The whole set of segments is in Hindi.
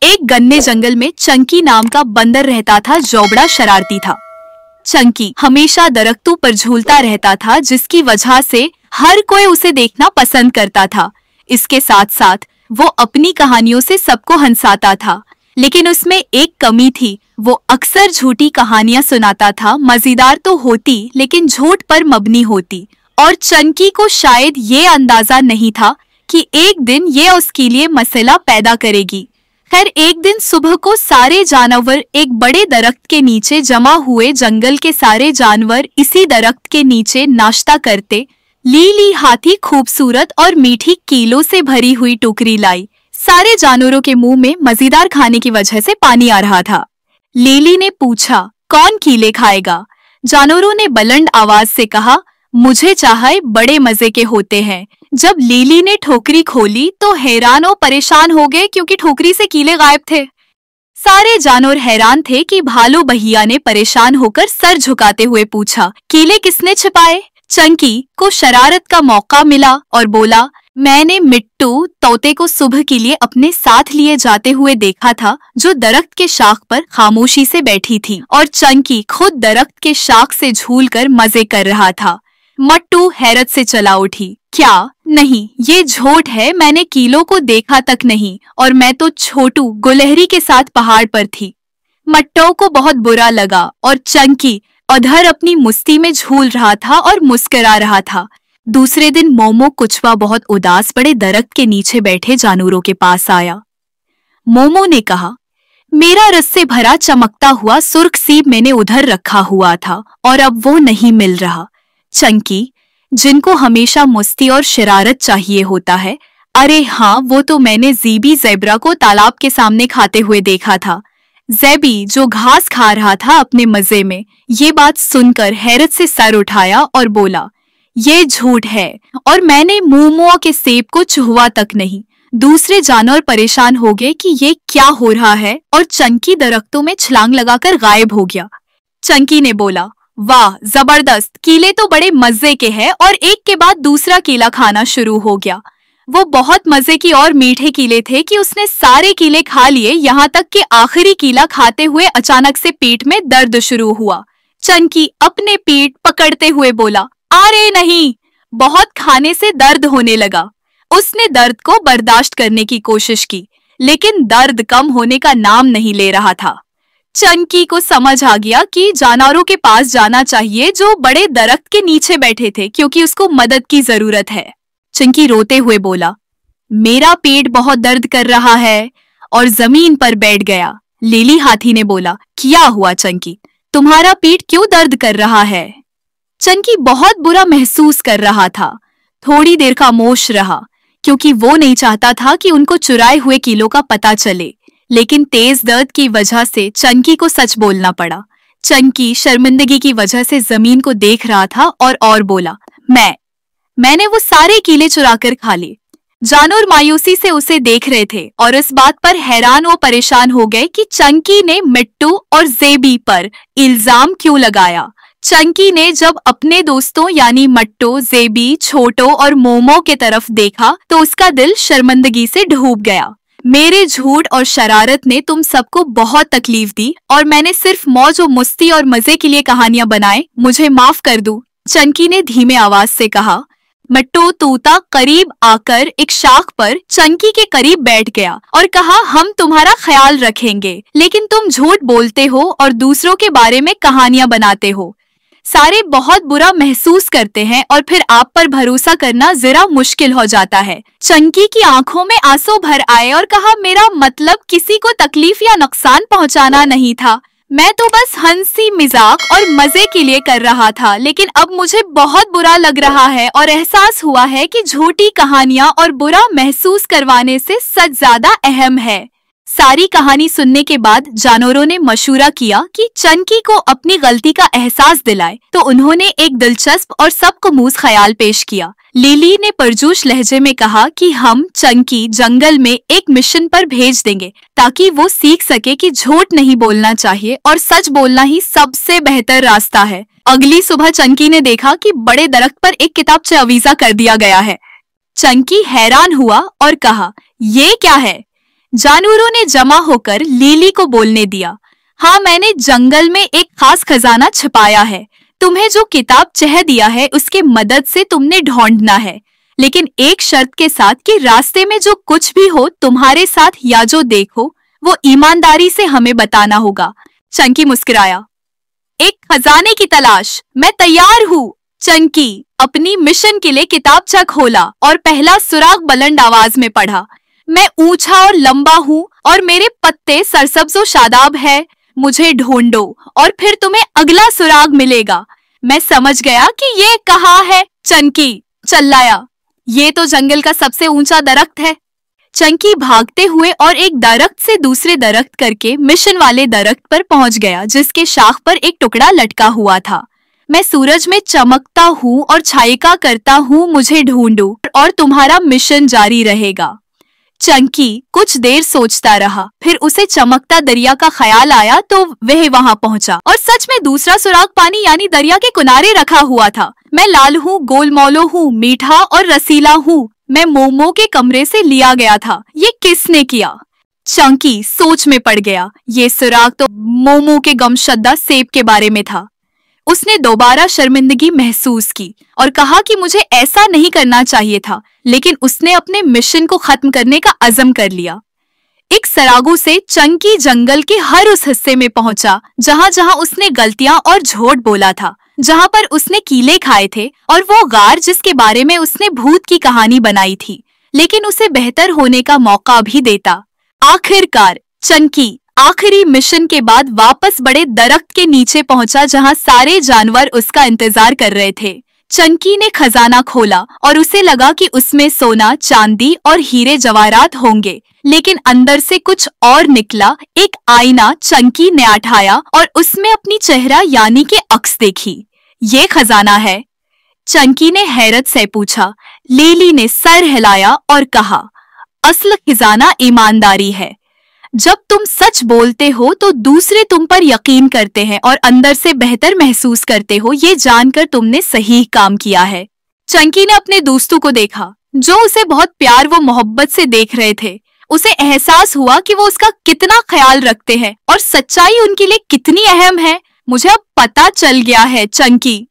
एक घने जंगल में चंकी नाम का बंदर रहता था जो बड़ा शरारती था। चंकी हमेशा दरख्तों पर झूलता रहता था, जिसकी वजह से हर कोई उसे देखना पसंद करता था। इसके साथ साथ वो अपनी कहानियों से सबको हंसाता था, लेकिन उसमें एक कमी थी। वो अक्सर झूठी कहानियां सुनाता था। मजेदार तो होती, लेकिन झूठ पर मबनी होती। और चंकी को शायद ये अंदाजा नहीं था कि एक दिन ये उसके लिए मसला पैदा करेगी। खैर, एक दिन सुबह को सारे जानवर एक बड़े दरख्त के नीचे जमा हुए। जंगल के सारे जानवर इसी दरख्त के नीचे नाश्ता करते। लीली हाथी खूबसूरत और मीठी कीलों से भरी हुई टोकरी लाई। सारे जानवरों के मुंह में मजेदार खाने की वजह से पानी आ रहा था। लीली ने पूछा, कौन कीले खाएगा? जानवरों ने बुलंद आवाज से कहा, मुझे चाहे बड़े मजे के होते हैं। जब लीली ने ठोकरी खोली तो हैरान और परेशान हो गए, क्योंकि ठोकरी से कीले गायब थे। सारे जानवर हैरान थे कि भालू भैया ने परेशान होकर सर झुकाते हुए पूछा, कीले किसने छिपाए? चंकी को शरारत का मौका मिला और बोला, मैंने मिट्टू तोते को सुबह के लिए अपने साथ लिए जाते हुए देखा था, जो दरख्त के शाख पर खामोशी से बैठी थी। और चंकी खुद दरख्त के शाख से झूलकर मजे कर रहा था। मट्टू हैरत से चला उठी, क्या? नहीं, ये झूठ है। मैंने कीलों को देखा तक नहीं, और मैं तो छोटू गुलहरी के साथ पहाड़ पर थी। मट्टू को बहुत बुरा लगा और चंकी उधर अपनी मुश्ती में झूल रहा था और मुस्कुरा रहा था। दूसरे दिन मोमो कुचवा बहुत उदास बड़े दरख्त के नीचे बैठे जानवरों के पास आया। मोमो ने कहा, मेरा रस से भरा चमकता हुआ सुर्ख सीप मैंने उधर रखा हुआ था और अब वो नहीं मिल रहा। चंकी, जिनको हमेशा मस्ती और शरारत चाहिए होता है, अरे हाँ, वो तो मैंने ज़ेबी ज़ेब्रा को तालाब के सामने खाते हुए देखा था। ज़ेबी जो घास खा रहा था अपने मजे में, ये बात सुनकर हैरत से सर उठाया और बोला, ये झूठ है और मैंने मोमो के सेब को छुआ तक नहीं। दूसरे जानवर परेशान हो गए कि ये क्या हो रहा है, और चंकी दरख्तों में छलांग लगाकर गायब हो गया। चंकी ने बोला, वाह जबरदस्त, कीले तो बड़े मजे के हैं। और एक के बाद दूसरा कीला खाना शुरू हो गया। वो बहुत मजे की और मीठे कीले थे कि उसने सारे कीले खा लिए, यहाँ तक कि आखिरी कीला खाते हुए अचानक से पेट में दर्द शुरू हुआ। चंकी अपने पेट पकड़ते हुए बोला, अरे नहीं, बहुत खाने से दर्द होने लगा। उसने दर्द को बर्दाश्त करने की कोशिश की, लेकिन दर्द कम होने का नाम नहीं ले रहा था। चंकी को समझ आ गया कि जानवरों के पास जाना चाहिए जो बड़े दरख्त के नीचे बैठे थे, क्योंकि उसको मदद की जरूरत है। चंकी रोते हुए बोला, मेरा पेट बहुत दर्द कर रहा है, और जमीन पर बैठ गया। लीली हाथी ने बोला, क्या हुआ चंकी, तुम्हारा पेट क्यों दर्द कर रहा है? चंकी बहुत बुरा महसूस कर रहा था। थोड़ी देर खामोश रहा, क्योंकि वो नहीं चाहता था कि उनको चुराए हुए कीलों का पता चले। लेकिन तेज दर्द की वजह से चंकी को सच बोलना पड़ा। चंकी शर्मिंदगी की वजह से जमीन को देख रहा था और बोला, मैंने वो सारे कीले चुराकर खा लिए। जानवर मायूसी से उसे देख रहे थे और इस बात पर हैरान व परेशान हो गए कि चंकी ने मिट्टू और ज़ेबी पर इल्जाम क्यों लगाया। चंकी ने जब अपने दोस्तों यानी मट्टू, ज़ेबी, छोटो और मोमो के तरफ देखा तो उसका दिल शर्मिंदगी से डूब गया। मेरे झूठ और शरारत ने तुम सबको बहुत तकलीफ दी, और मैंने सिर्फ मौज और मस्ती और मजे के लिए कहानियां बनाए, मुझे माफ कर दो। चंकी ने धीमे आवाज से कहा। मट्टू तूता करीब आकर एक शाख पर चंकी के करीब बैठ गया और कहा, हम तुम्हारा ख्याल रखेंगे, लेकिन तुम झूठ बोलते हो और दूसरों के बारे में कहानियां बनाते हो। सारे बहुत बुरा महसूस करते हैं और फिर आप पर भरोसा करना जरा मुश्किल हो जाता है। चंकी की आंखों में आंसू भर आए और कहा, मेरा मतलब किसी को तकलीफ या नुकसान पहुंचाना नहीं था। मैं तो बस हंसी मजाक और मजे के लिए कर रहा था, लेकिन अब मुझे बहुत बुरा लग रहा है और एहसास हुआ है कि झूठी कहानियां और बुरा महसूस करवाने से सच ज्यादा अहम है। सारी कहानी सुनने के बाद जानवरों ने मशूरा किया कि चंकी को अपनी गलती का एहसास दिलाए, तो उन्होंने एक दिलचस्प और सबकमूज ख्याल पेश किया। लिली ने परजोश लहजे में कहा कि हम चंकी जंगल में एक मिशन पर भेज देंगे, ताकि वो सीख सके कि झूठ नहीं बोलना चाहिए और सच बोलना ही सबसे बेहतर रास्ता है। अगली सुबह चंकी ने देखा कि बड़े दरख्त पर एक किताब अवीजा कर दिया गया है। चंकी हैरान हुआ और कहा, ये क्या है? जानवरों ने जमा होकर लिली को बोलने दिया। हाँ, मैंने जंगल में एक खास खजाना छिपाया है। तुम्हें जो किताब चाह दिया है उसके मदद से तुमने ढूंढना है, लेकिन एक शर्त के साथ कि रास्ते में जो कुछ भी हो तुम्हारे साथ या जो देखो वो ईमानदारी से हमें बताना होगा। चंकी मुस्कुराया। एक खजाने की तलाश, मैं तैयार हूँ। चंकी अपनी मिशन के लिए किताबचा खोला और पहला सुराग बुलंद आवाज में पढ़ा। मैं ऊंचा और लंबा हूँ और मेरे पत्ते सरसब्ज शादाब है। मुझे ढूंढो और फिर तुम्हें अगला सुराग मिलेगा। मैं समझ गया कि ये कहाँ है। चंकी चिल्लाया, ये तो जंगल का सबसे ऊंचा दरख्त है। चंकी भागते हुए और एक दरख्त से दूसरे दरख्त करके मिशन वाले दरख्त पर पहुंच गया, जिसके शाख पर एक टुकड़ा लटका हुआ था। मैं सूरज में चमकता हूँ और छायका करता हूँ, मुझे ढूंढो और तुम्हारा मिशन जारी रहेगा। चंकी कुछ देर सोचता रहा, फिर उसे चमकता दरिया का ख्याल आया तो वह वहां पहुंचा और सच में दूसरा सुराग पानी यानी दरिया के किनारे रखा हुआ था। मैं लाल हूँ, गोलमोलो हूँ, मीठा और रसीला हूँ। मैं मोमो के कमरे से लिया गया था। ये किसने किया? चंकी सोच में पड़ गया। ये सुराग तो मोमो के गमशदा सेब के बारे में था। उसने दोबारा शर्मिंदगी महसूस की और कहा कि मुझे ऐसा नहीं करना चाहिए था, लेकिन उसने अपने मिशन को खत्म करने का अज़म कर लिया। एक सरागू से चंकी जंगल के हर उस हिस्से में पहुंचा जहां जहां उसने गलतियां और झूठ बोला था, जहां पर उसने कीले खाए थे, और वो गार जिसके बारे में उसने भूत की कहानी बनाई थी, लेकिन उसे बेहतर होने का मौका भी देता। आखिरकार चंकी आखिरी मिशन के बाद वापस बड़े दरख्त के नीचे पहुंचा जहां सारे जानवर उसका इंतजार कर रहे थे। चंकी ने खजाना खोला और उसे लगा कि उसमें सोना, चांदी और हीरे जवाहरात होंगे, लेकिन अंदर से कुछ और निकला। एक आईना चंकी ने उठाया और उसमें अपनी चेहरा यानी के अक्स देखी। ये खजाना है? चंकी ने हैरत से पूछा। लिली ने सर हिलाया और कहा, असल खजाना ईमानदारी है। जब तुम सच बोलते हो तो दूसरे तुम पर यकीन करते हैं और अंदर से बेहतर महसूस करते हो। ये जानकर तुमने सही काम किया है। चंकी ने अपने दोस्तों को देखा जो उसे बहुत प्यार व मोहब्बत से देख रहे थे। उसे एहसास हुआ कि वो उसका कितना ख्याल रखते हैं और सच्चाई उनके लिए कितनी अहम है। मुझे अब पता चल गया है, चंकी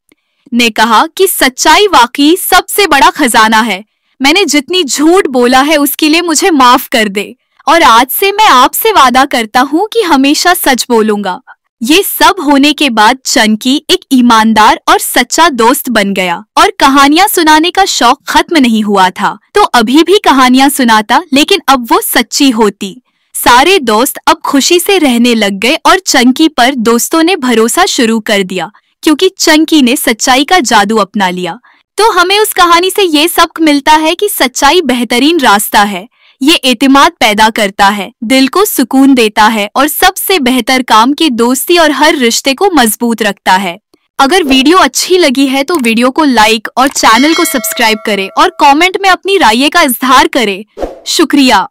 ने कहा, कि सच्चाई वाकई सबसे बड़ा खजाना है। मैंने जितनी झूठ बोला है उसके लिए मुझे माफ कर दे, और आज से मैं आपसे वादा करता हूँ कि हमेशा सच बोलूंगा। ये सब होने के बाद चंकी एक ईमानदार और सच्चा दोस्त बन गया और कहानियां सुनाने का शौक खत्म नहीं हुआ था, तो अभी भी कहानियां सुनाता, लेकिन अब वो सच्ची होती। सारे दोस्त अब खुशी से रहने लग गए और चंकी पर दोस्तों ने भरोसा शुरू कर दिया, क्योंकि चंकी ने सच्चाई का जादू अपना लिया। तो हमें उस कहानी से ये सबक मिलता है कि सच्चाई बेहतरीन रास्ता है। ये एतिमाद पैदा करता है, दिल को सुकून देता है और सबसे बेहतर काम की दोस्ती और हर रिश्ते को मजबूत रखता है। अगर वीडियो अच्छी लगी है तो वीडियो को लाइक और चैनल को सब्सक्राइब करें और कमेंट में अपनी राय का इजहार करें। शुक्रिया।